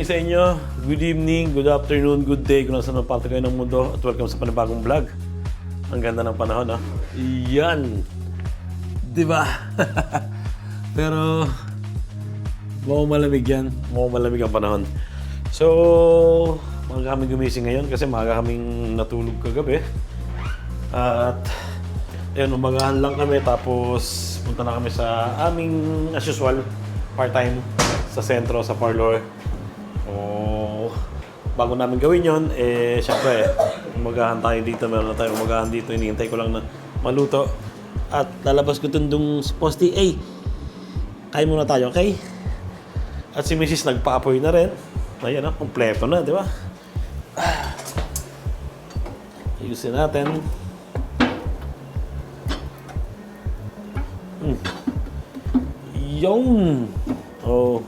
sa inyo. Good evening, good afternoon, good day kung nasaan ang parte kayo ng mundo at welcome sa panibagong vlog. Ang ganda ng panahon, ha? Yan! Diba? Pero mukhang malamig yan. Mukhang malamig ang panahon. So, maaga kami gumising ngayon kasi maaga kaming natulog kagabi. At ayun, umagahan lang kami tapos punta na kami sa aming, as usual, part-time sa sentro, sa parlor. O, bago namin gawin yon, syempre, umagahan tayo dito. Meron na tayo umagahan dito. Hinihintay ko lang na maluto. At lalabas ko tundong Posty. Kain muna tayo, okay? At si Mrs. nagpaapoy na rin. Ayan, kompleto na, di ba? Ayusin natin. Yung! Oh.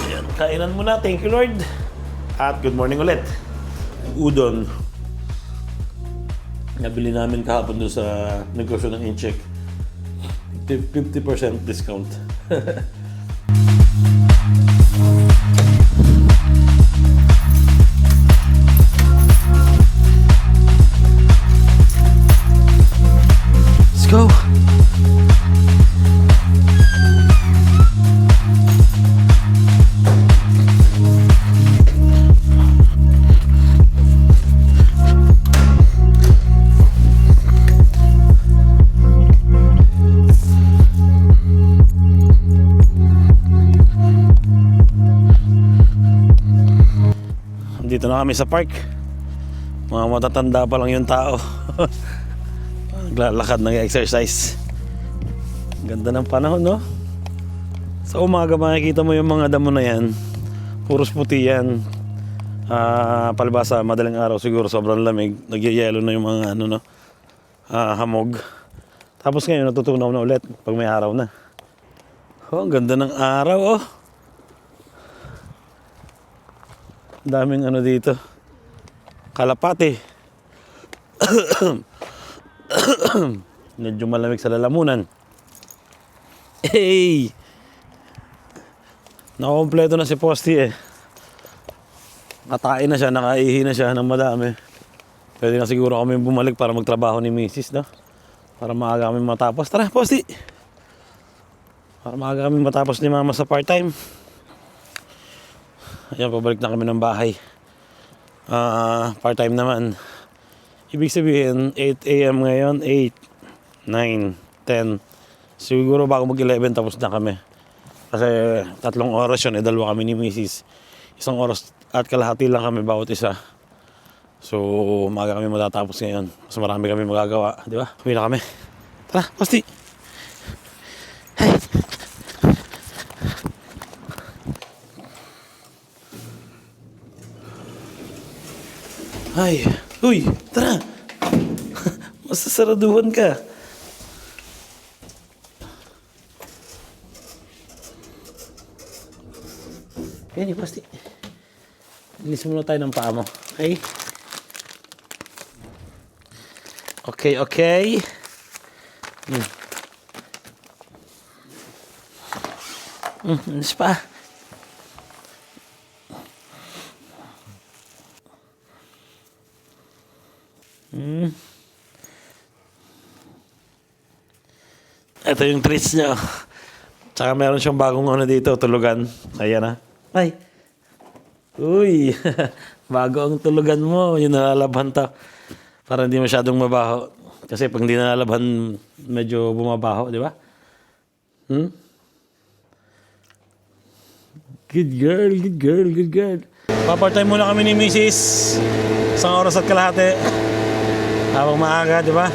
Ayan, kainan muna. Thank you, Lord. At good morning ulit. Udon. Nabili namin kahapon doon sa negosyo ng Incheck. 50% discount. Let's go! Dito na kami sa park. Mga matatanda pa lang yung tao. Naglalakad, nag-exercise. Ganda ng panahon, no? Sa umaga makikita mo yung mga damo na yan. Puros puti yan. Palibasa, madaling araw siguro sobrang lamig. Nagyayelo na yung mga ano, no? Hamog. Tapos ngayon natutunaw na ulit pag may araw na. Oh, ang ganda ng araw, oh. Daming ano dito. Kalapati. Medyo malamig sa lalamunan. Hey! Nakakompleto na si Posty eh. Nakain na siya, nakaihi na siya ng madami. Pwede na siguro kami bumalik para magtrabaho ni Mrs. No? Para maaga kami matapos. Tara, Posty! Para maaga kami matapos ni Mama sa part-time. Ayan, pabalik na kami ng bahay. Part-time naman. Ibig sabihin, 8 a.m. ngayon, 8, 9, 10. Siguro bago mag-11 tapos na kami. Kasi 3 oras yun, dalawa kami ni Mrs. 1 oras at kalahati lang kami bawat isa. So, maaga kami matatapos ngayon. Mas marami kami magagawa, di ba? Uwi na kami. Tara, Posty! Hey! Ay, uy, tara. Masasaraduhan ka. Yan, Posty. Linis muna tayo ng paa mo. Okay? Okay, okay. Linis pa. Ito yung treats niya. Tsaka meron siyang bagong ano dito, tulugan. Ayan na. Ay! Uy! Bago ang tulugan mo. Yung nalalabhan to. Para hindi masyadong mabaho. Kasi pag hindi nalalabhan, medyo bumabaho, di ba? Good girl, good girl, good girl. Papart-time muna kami ni Mrs. 1 oras at kalahati. Habang maaga, di ba?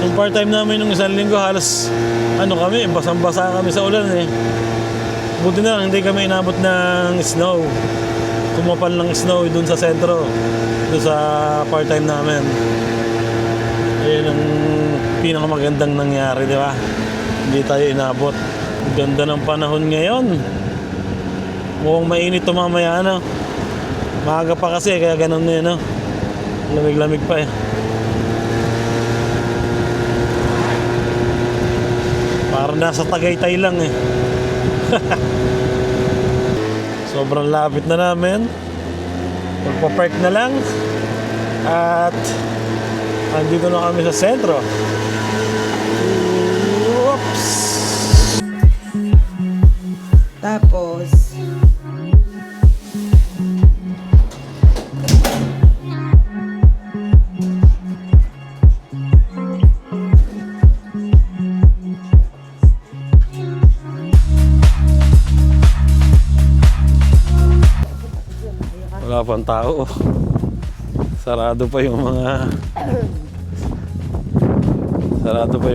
Yung part-time namin nung 1 linggo, halos ano kami, basang-basa kami sa ulan eh. Buti na lang, hindi kami inabot ng snow. Kumapal ng snow dun sa sentro, dun sa part-time namin. Ayun ang pinakamagandang nangyari, di ba? Hindi tayo inabot. Ganda ng panahon ngayon. Mukhang mainit to mamaya, ano? Maaga pa kasi, kaya ganun na yun, no? Lamig-lamig pa eh. Parang nasa Tagaytay lang eh. Sobrang lapit na namin. Magpa-park na lang. At andito na kami sa sentro. Oops. Tapos, wala pang tao. Sarado pa yung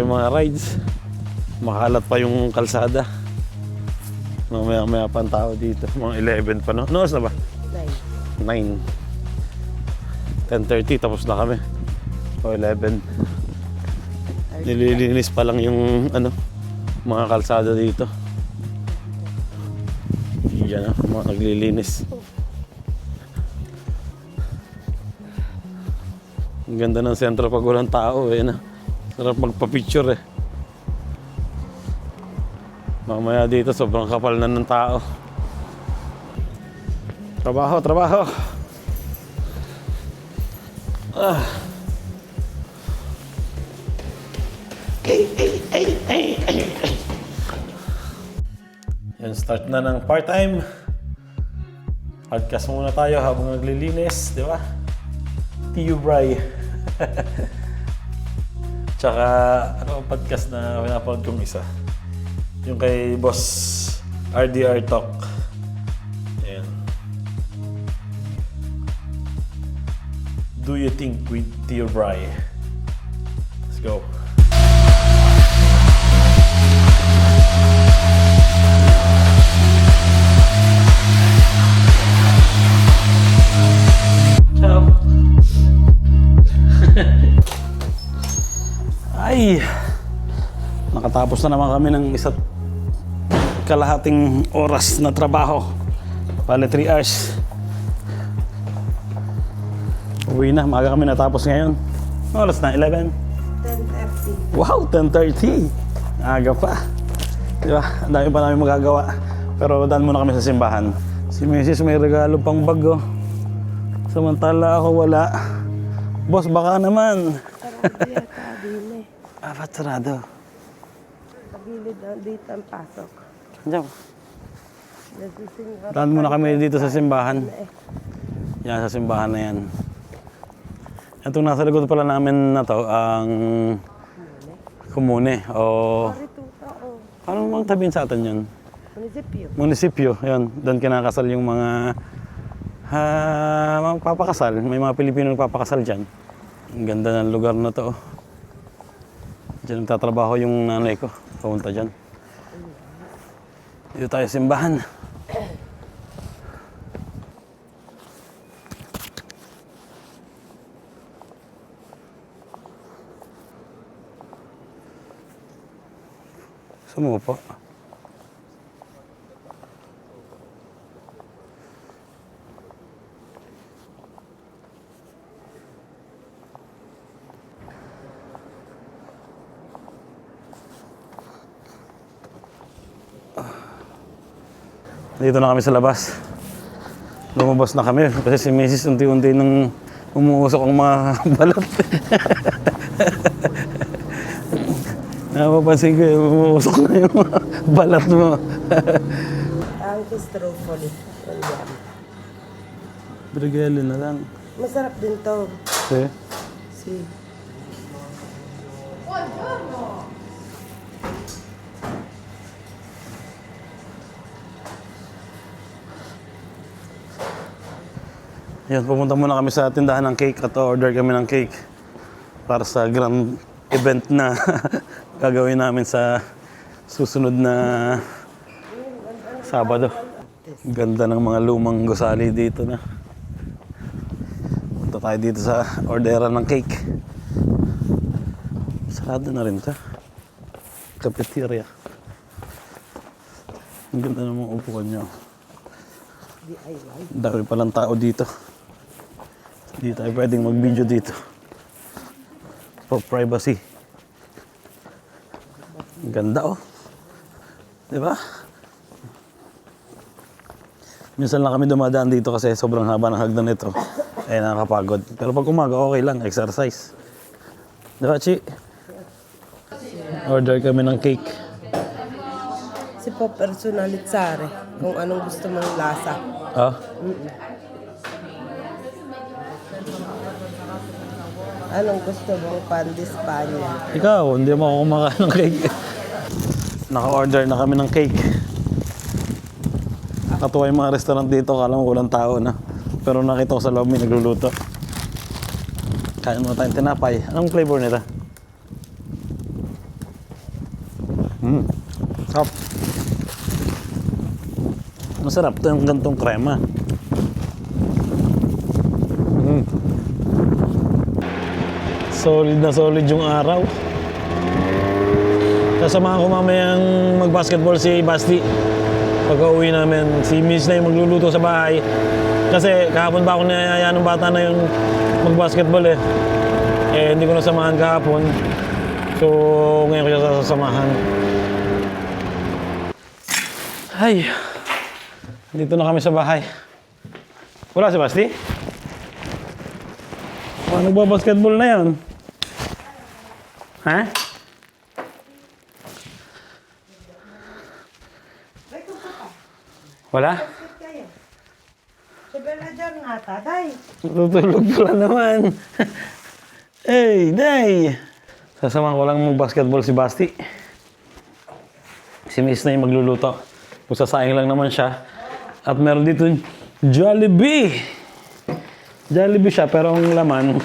mga rides. Makalat pa yung kalsada. Mamaya pang tao dito. Mga 11 pa, no? No, na ba? 9. 10:30 tapos na kami. O 11. Nililinis pa lang yung mga kalsada dito. Yan, mga naglilinis. Ang ganda ng sentro pag walang tao eh. Sarap magpa-picture eh. Mamaya dito sobrang kapal na ng tao. Trabaho. Yan, start na ng part-time. Podcast muna tayo habang naglilinis, di ba? Tio Bry. Tsaka, ano ang podcast na pinapanood kong isa? Yung kay Boss RDR Talk. Ayan. Do You Think with Tio Bry? Let's go. Ciao. Ay, nakatapos na naman kami ng isa't kalahating oras na trabaho. Bale 3 hours. Uwi na, maaga kami natapos ngayon. Oras na, 11? 10:30. Wow, 10:30. Aga pa. Diba? Ang dami pa namin magagawa. Pero daan muna kami sa simbahan. Si Mrs. may regalo pang bag, oh. Samantala ako wala. Boss, baka naman. Sarado yata din eh. Ba't sarado? Pagilid dito ang pasok. Diyan. Nagsisimba. Daan muna kami dito sa simbahan. Yan, sa simbahan na yan. Itong nasa likod pala namin na to, ang komune. O, Parituta o. paano mang tabihin sa atin yun? Munisipyo. Munisipyo, yun. Doon kinakasal yung mga papakasal. May mga Pilipino nagpapakasal dyan. Ang ganda ng lugar na to. Diyan nagtatrabaho yung nanay ko. Pumunta dyan. Dito tayo simbahan. Sumupo. Dito na kami sa labas. Lumabas na kami kasi si Mrs. unti-unti nang umuusok ang mga balat. Napapansin ko umuusok na yung mga balat mo. Ang Kistrofoli. Brigele na lang. Masarap din to. Okay. Si. Yan, pumunta muna kami sa tindahan ng cake at order kami ng cake para sa grand event na gagawin namin sa susunod na Sabado. Ganda ng mga lumang gusali dito na. Punta tayo dito sa orderan ng cake. Sarado na rin ito. Cafeteria. Ang ganda ng mga upuan nyo. DIY. Dami palang tao dito. Hindi tayo pwedeng mag-video dito. For privacy. Ang ganda oh. Di ba? Minsan lang kami dumadaan dito kasi sobrang haba ng hagdan nito. Eh, nakakapagod. Pero pag umaga, okay lang. Exercise. Di ba, Chi? Order kami ng cake. Si po personalit sare. Kung anong gusto mong lasa. Ah? Anong gusto mong pan de Spanya? Ikaw, hindi mo ako kumakain ng cake. Naka-order na kami ng cake. Natuwa yung mga restaurant dito, kala mo walang tao na. Pero nakita ko sa loob may nagluluto. Kain mo tayong tinapay. Anong flavor nito? Sarap. Masarap ito yung gantong krema. Solid na solid yung araw. Kasamahan ko mamayang mag-basketball si Basti. Pagka uwi namin, si Miss na yung magluluto sa bahay. Kasi kahapon ba ako niyayaya ng bata na yung mag-basketball eh. Eh, hindi ko nasamahan kahapon. So, ngayon ko siya sasamahan. Ay, dito na kami sa bahay. Wala si Basti? Oh, nagbabasketball na yan. Ha? Wala? Si Bella dyan nga, taday. Tutulog pala naman. Hey, day! Sasamahan ko lang mag-basketball si Basti. Si Miss na yung magluluto. Pusasaing lang naman siya. At meron dito Jollibee. Jollibee siya, pero ang laman,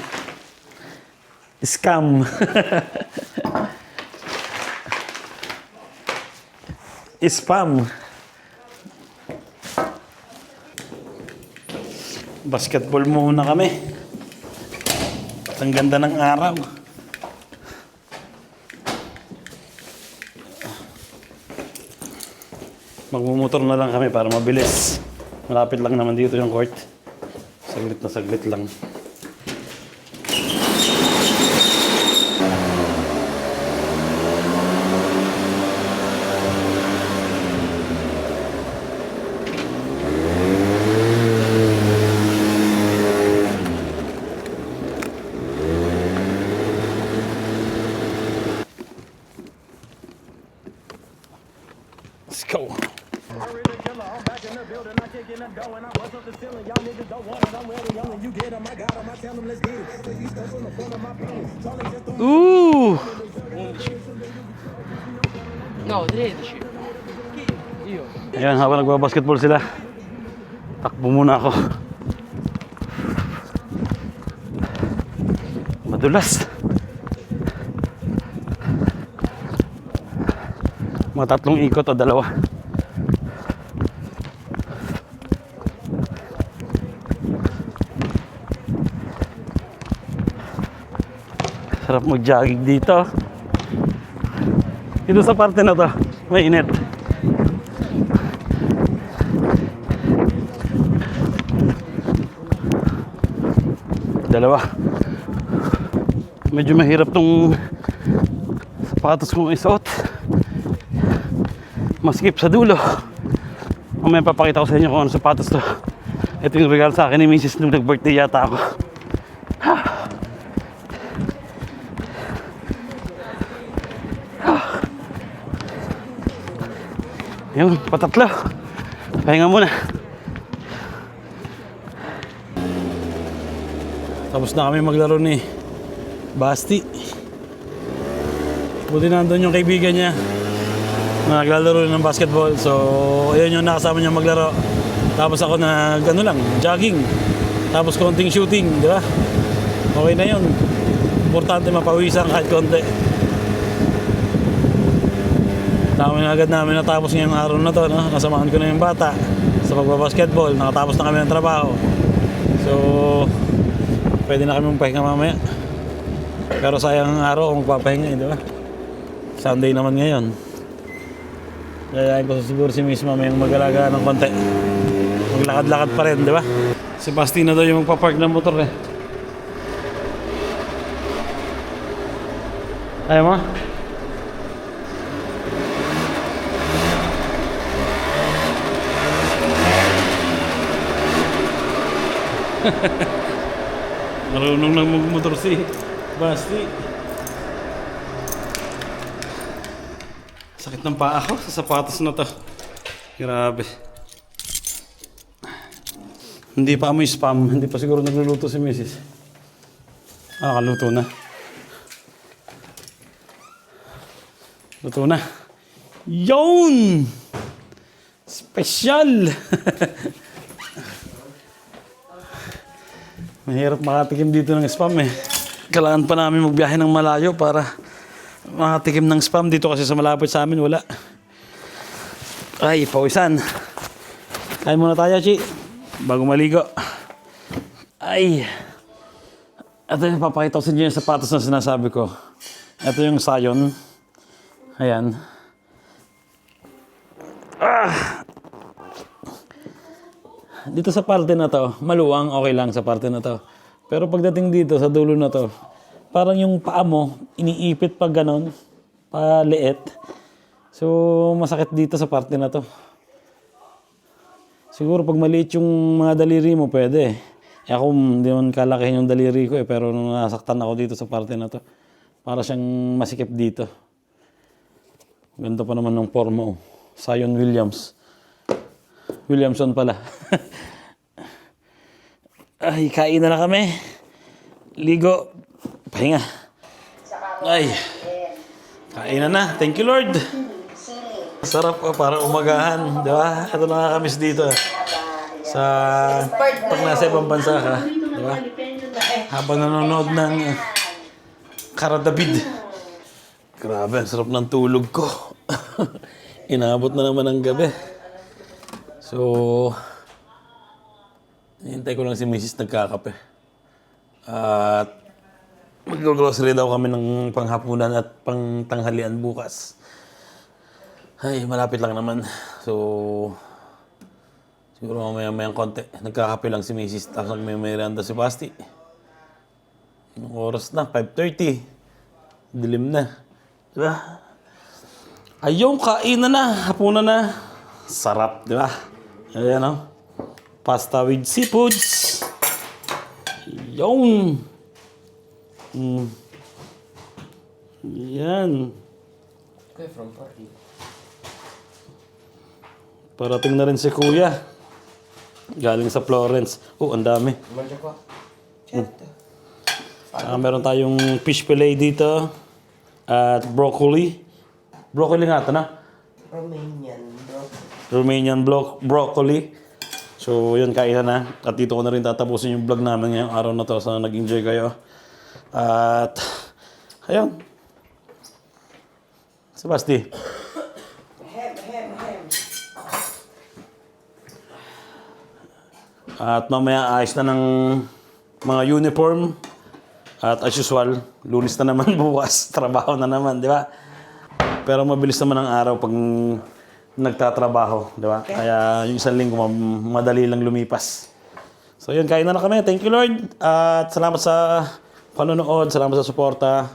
scam. Spam. Basketball muna kami. Ang ganda ng araw. Magmumotor na lang kami para mabilis. Malapit lang naman dito yung court. Saglit na saglit lang. Let's go. Ooh! No, 13. Io. Ayan, habang nagbabasketball sila, takbo muna ako. Madulas. Mga 3 ikot o 2. Sarap mag-jogging dito. Dito sa parte na to, mainit. Dalawa. Medyo mahirap tong sapatos kong isuot. Maskip sa dulo. Mamaya papakita ko sa inyo kung ano sapatos to. Ito yung regalo sa akin ni Mrs. nung nag-birthday yata ako. Yun, patatlo. Pahinga muna. Tapos na kami maglaro ni Basti. Buti nandun yung kaibigan niya. Naglalaro ng basketball. So, ayun yung nakasama niya maglaro. Tapos ako ano lang, jogging. Tapos konting shooting, di ba? Okay na yun. Importante mapawisan kahit konti. Dami na agad namin natapos ngayong araw na to, no? Nasamahan ko na yung bata sa pagbabasketball. Nakatapos na kami ng trabaho. So, pwede na kami magpahinga mamaya. Pero sayang ang araw kung magpapahinga, di ba? Sunday naman ngayon. Kaya ko siguro si Miss Mama yung mag-alaga ng konti. Maglakad-lakad pa rin, di ba? Si Basti na daw yung magpapark ng motor eh. Ayaw mo? Marunong nang magmotor si Basti. Sakit ng paa ko sa sapatos na to. Grabe. Hindi pa amoy spam. Hindi pa siguro nagluluto si Mrs. Kaluto na. Luto na. Yun! Special! Mahirap makatikim dito ng spam eh. Kailangan pa namin magbiyahe ng malayo para makatikim ng spam. Dito kasi sa malapit sa amin, wala. Ay, pawisan. Kain muna tayo, Chi. Bago maligo. Ay. Ito yung papakita ko sa inyo yung sapatos na sinasabi ko. Ito yung Sayon. Ayan. Dito sa parte na to, maluwang, okay lang sa parte na to. Pero pagdating dito, sa dulo na to, parang yung paa mo, iniipit pag ganon, paliit. So, masakit dito sa parte na to. Siguro pag maliit yung mga daliri mo, pwede. Ako, hindi man kalakihin yung daliri ko pero nung nasaktan ako dito sa parte na to, para siyang masikip dito. Ganda pa naman ng forma, oh. Zion Williams. Williamson pala. Ay, kain na kami. Ligo. Pahinga. Ay. Kain na. Thank you, Lord. Sarap para umagahan. Di ba? Ito nakakamiss dito. Sa pag nasa ibang bansa ka. Di ba? Habang nanonood ng Karadavid. Grabe, ang sarap ng tulog ko. Inabot na naman ang gabi. So, hintay ko lang si Mrs. nagkakape. At mag-grocery daw kami ng panghapunan at pangtanghalian bukas. Ay, malapit lang naman. So, siguro mamaya-mayang konti. Nagkakape lang si Mrs. Tapos nagme-merenda si Basti. Anong oras na? 5:30. Dilim na. Diba? Ayun, kain na. Hapunan na. Sarap, diba? Ayan, oh. Pasta with seafoods. Yun. Yan. Okay, from party. Parating na rin si Kuya. Galing sa Florence. Oh, ang dami. Meron tayong fish fillet dito. At broccoli. Broccoli nga ito na. Romanian broccoli. So, yun, kainan na. At dito ko na rin tatapusin yung vlog namin ngayong araw na to. Sana nag-enjoy kayo. At, ayun. Si Basti. At mamaya ayos na ng mga uniform. At as usual, Lunes na naman bukas. Trabaho na naman, di ba? Pero mabilis naman ang araw pag nagtatrabaho, di ba? Kaya yung isang linggo, madali lang lumipas. So yun, kain na kami. Thank you, Lord. At salamat sa panonood, salamat sa suporta.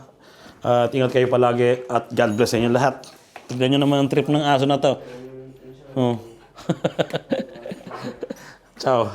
At ingat kayo palagi. At God bless sa inyo lahat. Tignan nyo naman ang trip ng aso na to. Oh. Ciao.